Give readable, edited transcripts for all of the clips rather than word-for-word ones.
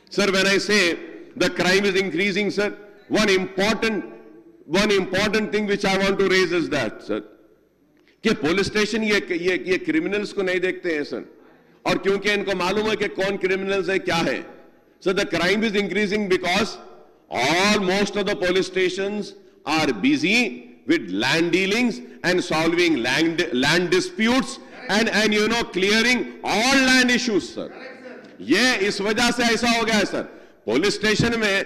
Sir, when I say the crime is increasing, sir, one important thing which I want to raise is that, sir, कि police station ये criminals को नहीं देखते हैं sir, और क्योंकि इनको मालूम है कि कौन क्रिमिनल्स है क्या है, so the crime is increasing because most of the police stations are busy with land dealings and solving land disputes and clearing all land issues, sir. ये इस वजह से ऐसा हो गया है सर. पुलिस स्टेशन में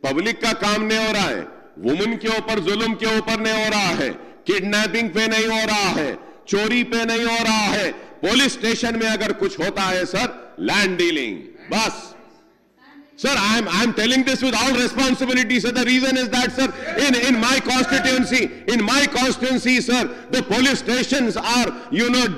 पब्लिक का काम नहीं हो रहा है, वुमेन के ऊपर जुल्म के ऊपर नहीं हो रहा है, किडनैपिंग पे नहीं हो रहा है, चोरी पे नहीं हो रहा है. पुलिस स्टेशन में अगर कुछ होता है सर, लैंड डीलिंग, बस. Sir, I am telling this with all responsibility, sir. The reason is that, sir, in my constituency, sir, the police stations are,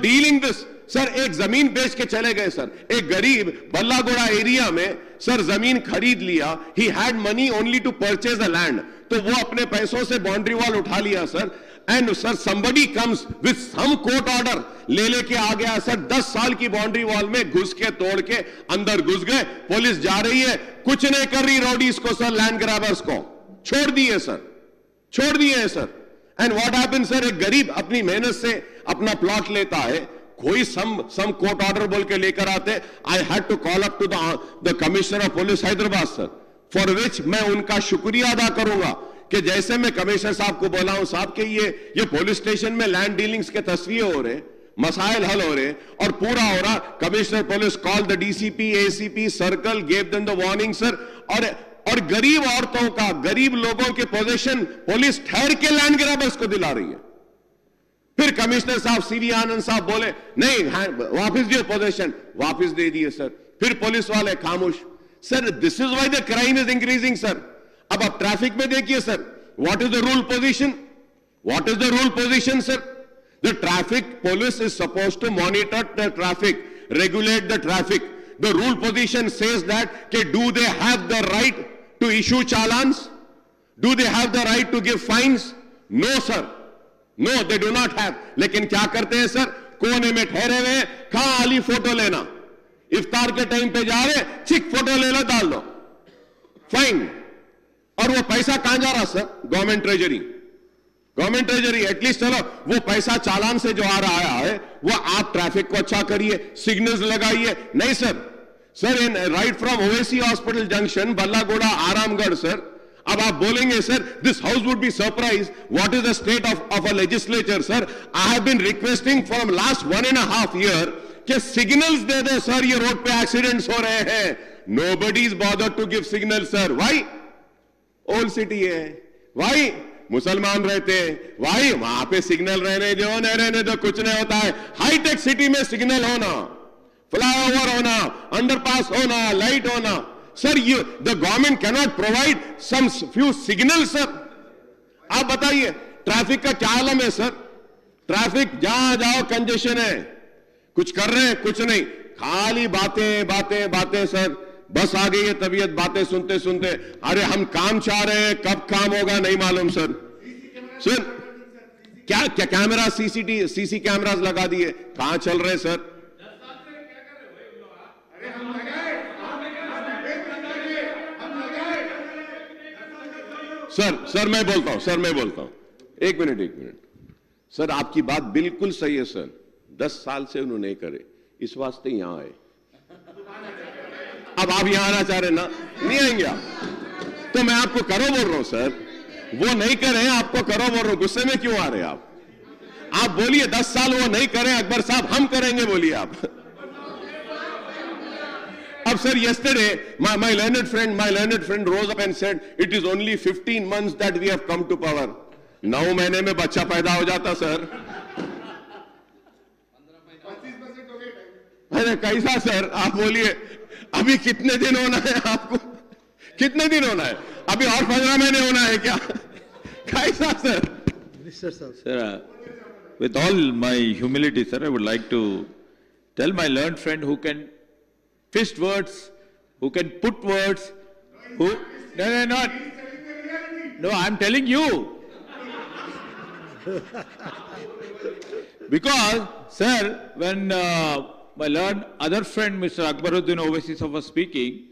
dealing this. Sir एक जमीन बेच के चले गए सर. एक गरीब बल्लागोड़ा एरिया में सर जमीन खरीद लिया. He had money only to purchase the land. तो वो अपने पैसों से बाउंड्री वॉल उठा लिया sir. And sir somebody comes with some court order, लेके आ गया सर. 10 साल की बाउंड्री वॉल में घुस के तोड़ के अंदर घुस गए. पुलिस जा रही है, कुछ नहीं कर रही रॉडीज को सर, लैंड ग्रैबर्स को छोड़ दिए सर, छोड़ दिए sir. And what happened sir, एक गरीब अपनी मेहनत से अपना प्लॉट लेता है, कोई सम कोर्ट ऑर्डर बोल के लेकर आते. I had to call up to the commissioner of police Hyderabad sir, for which मैं उनका शुक्रिया अदा करूंगा कि जैसे मैं कमिश्नर साहब को बोला हूं साहब के ये पुलिस स्टेशन में लैंड डीलिंग्स के तस्वीर हो रहे, मसाइल हल हो रहे और पूरा हो रहा. Commissioner police call the DCP, ACP, circle, gave them the warning sir. और गरीब औरतों का, गरीब लोगों के पोजीशन पुलिस ठहर के लैंड ग्रैबर्स को दिला रही है. फिर कमिश्नर साहब सीवी आनंद साहब बोले नहीं वापस दियो पोजीशन, वापस दे दिए सर. फिर पुलिस वाले खामोश. Sir this is why the crime is increasing sir. अब आप ट्रैफिक में देखिए sir, what is the rule position, what is the rule position sir. The traffic police is suppose to monitor the traffic, regulate the traffic. The rule position says that कि do they have the right to issue challans, do they have the right to give fines. No sir, no they do not have. लेकिन क्या करते हैं sir, कोने में ठहरे हुए, खाली फोटो लेना. इफ्तार के टाइम पे जा रहे, चिक फोटो ले लो, डाल दो, फाइन. और वो पैसा कहां जा रहा sir, government treasury. Government treasury at least चलो वो पैसा चालान से जो आ रहा है वो आप ट्रैफिक को अच्छा करिए, सिग्नल्स लगाइए. नहीं sir, sir in right from Owaisi hospital junction, Ballaguda, Aramghar sir, अब आप बोलेंगे sir this house would be surprised what is the state of a legislature. Sir I have been requesting from last 1.5 year कि signals दे दो sir, ये road पे accidents हो रहे हैं. Nobody is bothered to give signal sir. Why? Old city है, वाई मुसलमान रहते हैं, वाई वहां पे सिग्नल रहने दो, नहीं रहने दो, कुछ नहीं होता है. हाईटेक सिटी में सिग्नल होना, फ्लाईओवर होना, अंडरपास होना, लाइट होना. Sir the government can not provide some few signal sir. आप बताइए ट्रैफिक का क्या आलम है सर. ट्रैफिक जहां जाओ कंजेशन है, कुछ कर रहे हैं कुछ नहीं, खाली बातें बातें बातें सर. बस आ गई है तबीयत बातें सुनते सुनते. अरे हम काम चाह रहे हैं, कब काम होगा नहीं मालूम सर. सर क्या क्या कैमरा सीसी कैमरास लगा दिए, कहां चल रहे सर. सर मैं बोलता हूं एक मिनट सर. आपकी बात बिल्कुल सही है सर. 10 साल से उन्होंने नहीं करे, इस वास्ते यहां आए. अब आप यहां आना चाह रहे ना, नहीं आएंगे आप. तो मैं आपको करो बोल रहा हूं सर, वो नहीं करें आपको करो बोल रहा हूं. गुस्से में क्यों आ रहे हैं आप? आप बोलिए 10 साल वो नहीं करें अकबर साहब, हम करेंगे, बोलिए आप. अब sir yesterday my learned friend rose up and said it is only 15 months that we have come to power. 9 महीने में बच्चा पैदा हो जाता सर. अरे कैसा सर, आप बोलिए अभी कितने दिन होना है आपको, कितने दिन होना है अभी, और 15 महीने होना है क्या? कैसा sir? Sir, with all my humility, sir, I would like to tell my learned friend who can twist words, who can put words, who... No, I'm telling you. Because, sir, when my learned other friend, Mr. Akbaruddin Owaisi was speaking,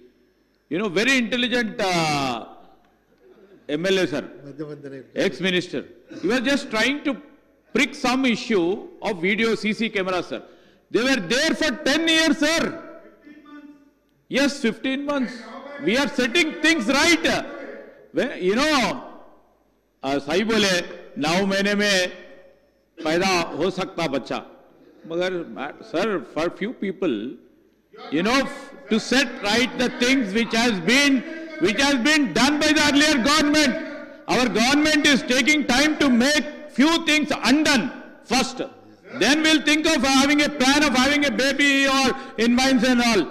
very intelligent MLA, sir, ex-minister. He was just trying to prick some issue of video CC camera, sir. They were there for 10 years, sir. 15 months. Yes, 15 months. We are setting things right. साही बोले 9 महीने में पैदा हो सकता बच्चा, मगर sir, for few people, to set right the things which has been done by the earlier government. Our government is taking time to make few things undone first. Then we'll think of having a plan of having a baby or invines and all.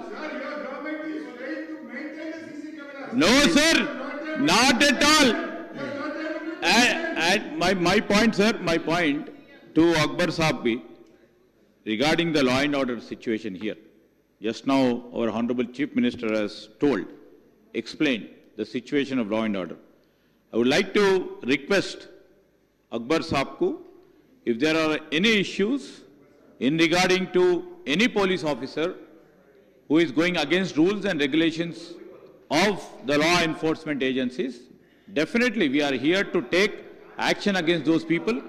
No, sir, not at all. And my point, sir, my point to Akbar Saab bhi, regarding the law and order situation here. Just now, our Honorable Chief Minister has explained the situation of law and order. I would like to request Akbar Saab ko, if there are any issues in regarding to any police officer who is going against rules and regulations of the law enforcement agencies, definitely we are here to take action against those people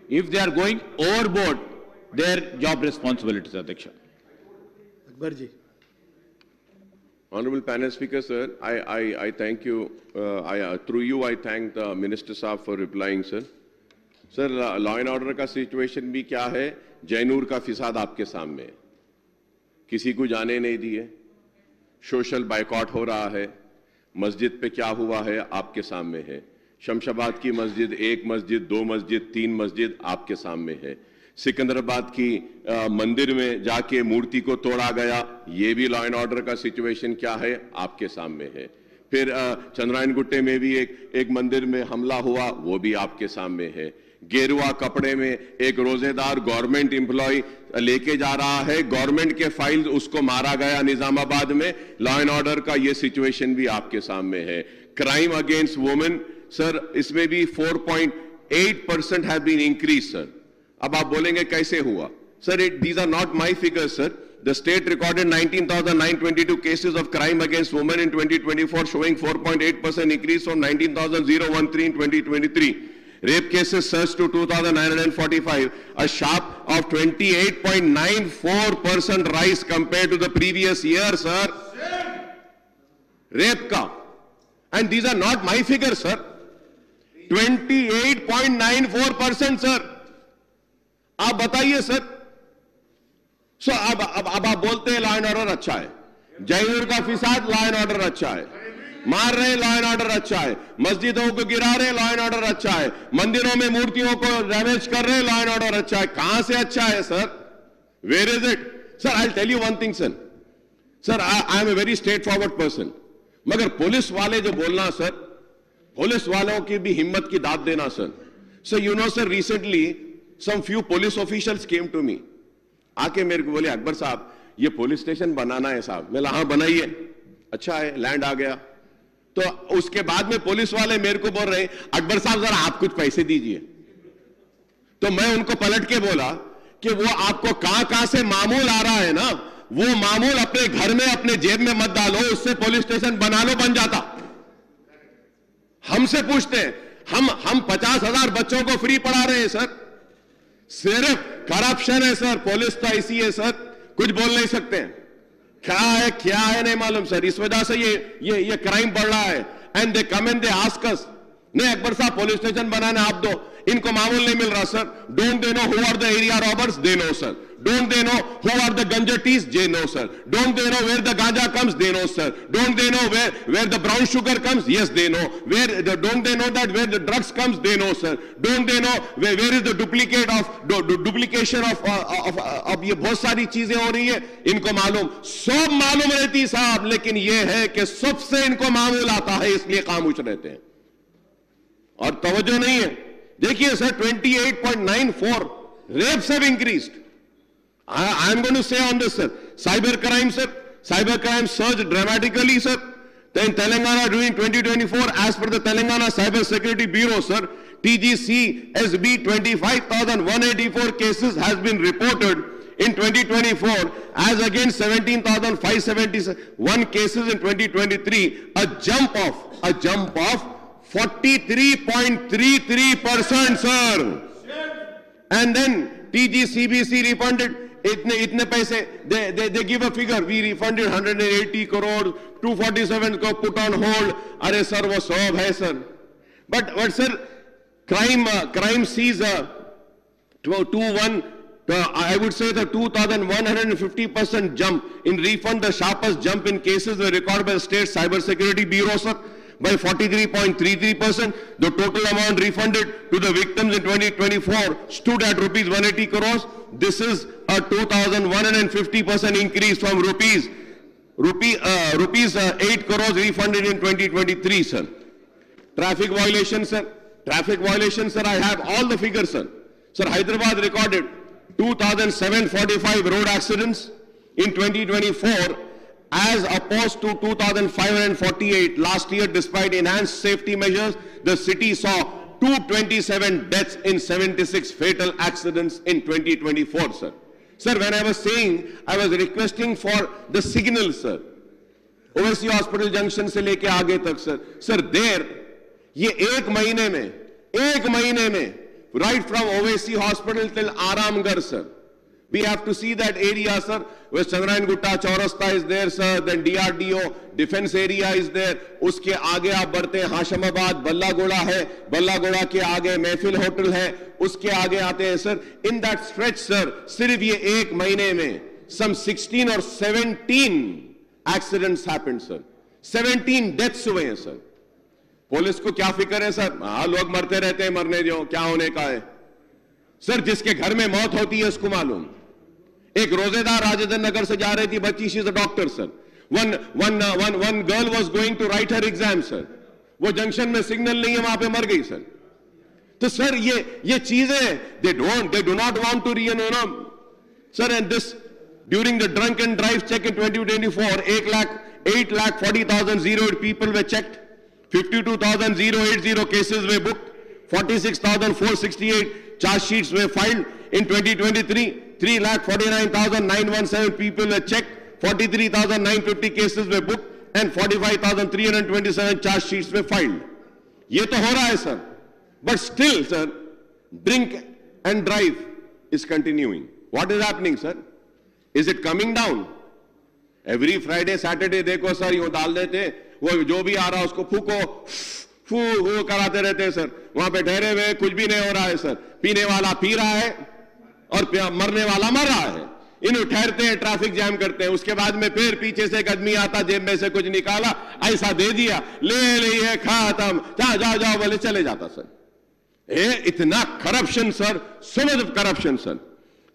if they are going overboard their job responsibilities, Adhyaksha. Akbarji. Honorable Panel Speaker, sir, I thank you. Through you, I thank the Minister Saab for replying, sir. Sir, law and order का situation भी क्या है? जैनूर का फिसाद आपके सामने है. किसी को जाने नहीं दिए. सोशल बायकॉट हो रहा है. मस्जिद पे क्या हुआ है आपके सामने है. शमशाबाद की मस्जिद, 1 मस्जिद, 2 मस्जिद, 3 मस्जिद आपके सामने है. सिकंदराबाद की मंदिर में जाके मूर्ति को तोड़ा गया, ये भी लॉ एंड ऑर्डर का सिचुएशन क्या है आपके सामने है. फिर चंद्रायन गुट्टे में भी एक मंदिर में हमला हुआ, वो भी आपके सामने है. गेरुआ कपड़े में एक रोजेदार गवर्नमेंट एम्प्लॉय लेके जा रहा है, गवर्नमेंट के फाइल उसको मारा गया निजामाबाद में. लॉ एंड ऑर्डर का ये सिचुएशन भी आपके सामने है. क्राइम अगेंस्ट वुमेन, सर, इसमें भी 4.8% हैव बीन इंक्रीज, सर. अब आप बोलेंगे कैसे हुआ? Sir, these are not my figures, sir. The state recorded 19,922 cases of crime against women in 2024, showing 4.8% increase from 19,013 in 2023. Rape cases surged to 2,945, a sharp of 28.94% rise compared to the previous year, sir. Rape ka. And these are not my figures, sir. 28.94%, sir. आप बताइए sir. सो अब आप बोलते हैं law and order अच्छा है. जयनूर का फिसाद, law and order अच्छा है. मार रहे, लॉ एंड ऑर्डर अच्छा है. मस्जिदों को गिरा रहे, लॉ एंड ऑर्डर अच्छा है. मंदिरों में मूर्तियों को डैमेज कर रहे, लॉ एंड ऑर्डर अच्छा है. कहां से अच्छा है sir? Where is it? Sir, I tell you one thing, sir. Sir, I am a very straight forward person. मगर पुलिस वाले जो बोलना, सर, पुलिस वालों की भी हिम्मत की दाद देना, sir. So you know sir, recently some few police officials came to me. आके मेरे को बोले, अकबर साहब, ये पुलिस स्टेशन बनाना है साहब. मैं हाँ बनाइए, अच्छा है, लैंड आ गया. तो उसके बाद में पुलिस वाले मेरे को बोल रहे, अकबर साहब जरा आप कुछ पैसे दीजिए. तो मैं उनको पलट के बोला कि वो आपको कहां से मामूल आ रहा है ना, वो मामूल अपने घर में अपने जेब में मत डालो, उससे पुलिस स्टेशन बना लो, बन जाता. हमसे पूछते हैं, हम 50,000 बच्चों को फ्री पढ़ा रहे हैं सर. सिर्फ करप्शन है सर. पुलिस तो ऐसी है सर, कुछ बोल नहीं सकते हैं. क्या है नहीं मालूम सर. इस वजह से ये क्राइम बढ़ रहा है. And they come and they ask us, नहीं अकबर साहब पुलिस स्टेशन बनाने आप दो. इनको मामूल नहीं मिल रहा sir. Don't they know who are the area robbers? They know sir. Don't they know who are the ganjatis? They know, sir. Don't they know where the ganja comes? They know, sir. Don't they know where the brown sugar comes? Yes, they know. Don't they know that where the drugs comes? They know, sir. Don't they know where is the duplication of ये बहुत सारी चीजें हो रही है, इनको मालूम. सब मालूम रहती साहब, लेकिन ये है कि सबसे इनको मामूल आता है, इसलिए खामोश रहते हैं और तवज्जो नहीं है. देखिए sir, 28.94 rapes have increased. I am going to say on this, sir. Cyber crime, sir. Cyber crime surged dramatically, sir. Then Telangana during 2024, as per the Telangana Cyber Security Bureau, sir, TGCSB 25,184 cases has been reported in 2024 as against 17,571 cases in 2023, a jump of 43.33%, sir. And then TGCBC refunded itne paise, they give a figure, we refunded 180 crore, 247 ko put on hold. Are sir, wo sob hai sir. But sir, crime sees I would say the 2,150% jump in refund, the sharpest jump in cases were recorded by the State Cyber Security Bureau, sir, by 43.33%. The total amount refunded to the victims in 2024 stood at rupees 180 crores. This is a 2,150% increase from rupees 8 crores refunded in 2023, sir. Traffic violations, sir. Traffic violations, sir. I have all the figures, sir. Sir, Hyderabad recorded 2,745 road accidents in 2024 as opposed to 2,548 last year. Despite enhanced safety measures, the city saw 227 deaths in 76 fatal accidents in 2024, sir. Sir, when I was saying, I was requesting for the signal, sir. OVC Hospital Junction se leke aage tak, sir. Sir, there, ye ek mahine mein, right from OVC Hospital till Aramgarh, sir. We have to see that area, sir. Where Chandrayaan Gutta Chaurasta is there, sir. Then DRDO defense area is there. Uske aage aap बढ़ते हैं Hashamabad, Ballagoda है. Ballagoda के आगे महफिल hotel है. उसके आगे आते हैं, sir. In that stretch, sir, सिर्फ ये एक महीने में some 16 or 17 accidents happened, sir. 17 deaths हुए हैं, sir. पुलिस को क्या फिक्र है, सर? हाँ, लोग मरते रहते हैं, मरने दो, क्या होने का है? सर, जिसके घर में मौत होती है उसको मालूम. एक रोजेदार राजेंद्र नगर से जा रही थी बच्ची, she is a doctor, sir. One girl was going to write her exam, sir. वो जंक्शन में सिग्नल नहीं है, वहां पे मर गई, सर. तो सर ये चीजें they do not want to sir. And this during the drunk and drive check in 2024, 8,40,008 people were checked. 52,080 cases were booked. 46,468 charge sheets were filed. In 2023, 3,49,917 people were checked. 43,950 cases were booked and 45,327 charge sheets were filed. ये तो हो रहा है, sir. But still, sir, drink and drive is continuing. What is happening, sir? Is it coming down? Every Friday, Saturday, देखो sir, यो डाल देते, वो जो भी आ रहा उसको फू कराते रहते हैं, सर. वहां पे ठहरे हुए कुछ भी नहीं हो रहा है, सर. पीने वाला पी रहा है और मरने वाला मर रहा है. इन ठहरते हैं, ट्रैफिक जैम करते हैं. उसके बाद में फिर पीछे से एक आदमी आता, जेब में से कुछ निकाला, ऐसा दे दिया, ले लिए, खत्म, जाओ बोले चले जाता, सर. इतना corruption, sir. So much of corruption, sir.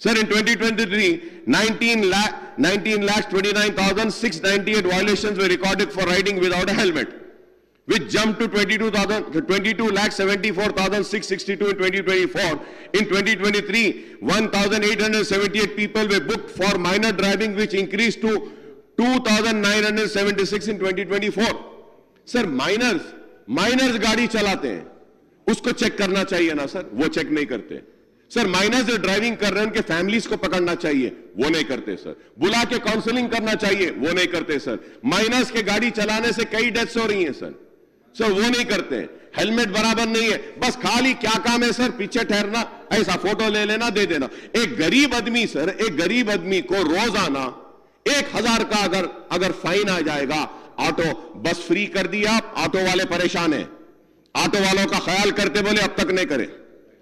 Sir, in 2023, 19,29,698 violations were recorded for riding without a helmet, which jumped to 22,74,662 in 2024. In 2023, 1,878 people were booked for minor driving, which increased to 2,976 in 2024. Sir, minors गाड़ी चलाते हैं, उसको check करना चाहिए ना, sir. वो check नहीं करते. सर, माइनर्स जो ड्राइविंग कर रहे हैं उनके फैमिलीज को पकड़ना चाहिए, वो नहीं करते, सर. बुला के काउंसलिंग करना चाहिए, वो नहीं करते, सर. माइनर्स के गाड़ी चलाने से कई डेथ्स हो रही हैं, सर. सर, वो नहीं करते. हेलमेट बराबर नहीं है, बस खाली क्या काम है, सर? पीछे ठहरना, ऐसा फोटो ले लेना, दे देना. एक गरीब आदमी, सर, एक गरीब आदमी को रोजाना 1,000 का अगर फाइन आ जाएगा, ऑटो बस फ्री कर दिया, ऑटो वाले परेशान है. ऑटो वालों का ख्याल करते बोले अब तक नहीं करे,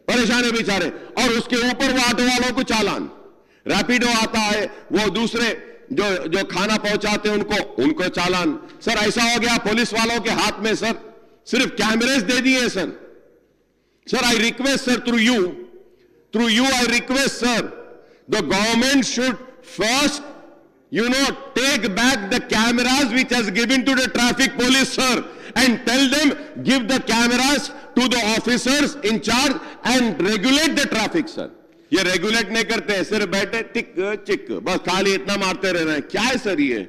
परेशान है बेचारे. और उसके ऊपर वो ऑटो वालों को चालान. रैपिडो आता है, वो दूसरे जो खाना पहुंचाते हैं उनको चालान. सर, ऐसा हो गया पुलिस वालों के हाथ में, सर, सिर्फ कैमरेज दे दिए, sir. Sir, I request, sir, through you I request, sir, the government should first take back the cameras which has given to the traffic police, sir, and tell them, give the cameras to the officers in charge and regulate the traffic, sir. ये regulate नहीं करते हैं, सिर्फ बैठे टिक चिक, बस खाली इतना मारते रह रहे हैं. क्या है सर ये?